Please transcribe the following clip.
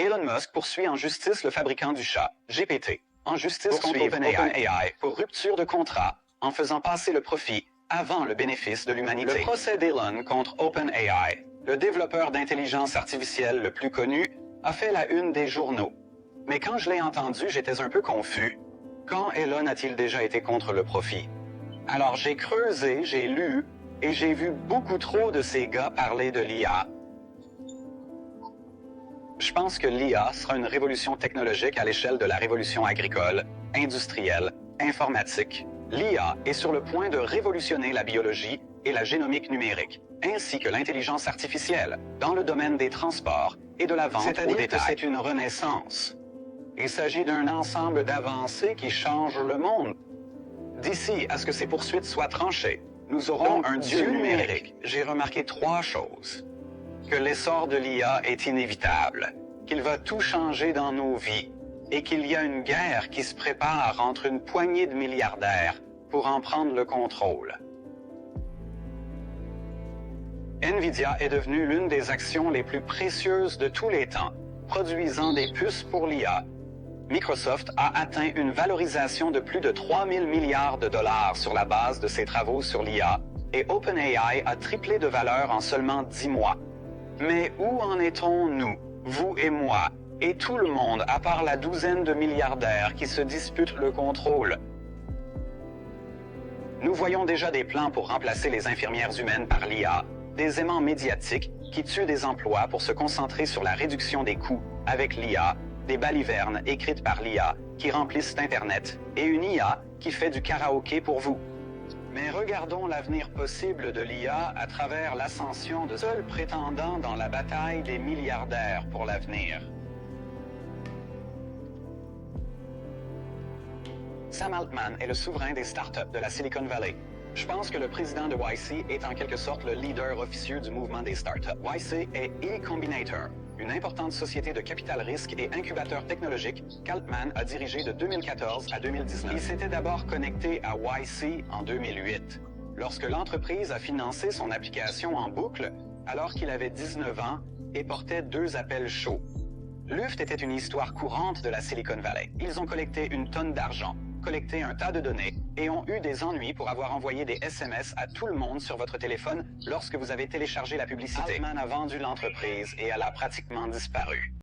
Elon Musk poursuit en justice le fabricant du chat, GPT, en justice contre OpenAI pour rupture de contrat, en faisant passer le profit avant le bénéfice de l'humanité. Le procès d'Elon contre OpenAI, le développeur d'intelligence artificielle le plus connu, a fait la une des journaux. Mais quand je l'ai entendu, j'étais un peu confus. Quand Elon a-t-il déjà été contre le profit? Alors j'ai creusé, j'ai lu, et j'ai vu beaucoup trop de ces gars parler de l'IA. Je pense que l'IA sera une révolution technologique à l'échelle de la révolution agricole, industrielle, informatique. L'IA est sur le point de révolutionner la biologie et la génomique numérique, ainsi que l'intelligence artificielle, dans le domaine des transports et de la vente au détail. C'est une renaissance. Il s'agit d'un ensemble d'avancées qui changent le monde. D'ici à ce que ces poursuites soient tranchées, nous aurons un dieu numérique. J'ai remarqué 3 choses. Que l'essor de l'IA est inévitable, qu'il va tout changer dans nos vies, et qu'il y a une guerre qui se prépare entre une poignée de milliardaires pour en prendre le contrôle. Nvidia est devenue l'une des actions les plus précieuses de tous les temps, produisant des puces pour l'IA. Microsoft a atteint une valorisation de plus de 3 000 milliards de dollars sur la base de ses travaux sur l'IA, et OpenAI a triplé de valeur en seulement 10 mois. Mais où en est-on, nous, vous et moi, et tout le monde, à part la douzaine de milliardaires qui se disputent le contrôle? Nous voyons déjà des plans pour remplacer les infirmières humaines par l'IA, des aimants médiatiques qui tuent des emplois pour se concentrer sur la réduction des coûts avec l'IA, des balivernes écrites par l'IA qui remplissent Internet, et une IA qui fait du karaoké pour vous. Mais regardons l'avenir possible de l'IA à travers l'ascension de seuls prétendants dans la bataille des milliardaires pour l'avenir. Sam Altman est le souverain des startups de la Silicon Valley. Je pense que le président de YC est en quelque sorte le leader officieux du mouvement des startups. YC est eCombinator, une importante société de capital risque et incubateur technologique qu'Altman a dirigé de 2014 à 2019. Il s'était d'abord connecté à YC en 2008, lorsque l'entreprise a financé son application en boucle alors qu'il avait 19 ans et portait 2 appels chauds. Luft était une histoire courante de la Silicon Valley. Ils ont collecté une tonne d'argent, collecté un tas de données et ont eu des ennuis pour avoir envoyé des SMS à tout le monde sur votre téléphone lorsque vous avez téléchargé la publicité. Altman a vendu l'entreprise et elle a pratiquement disparu.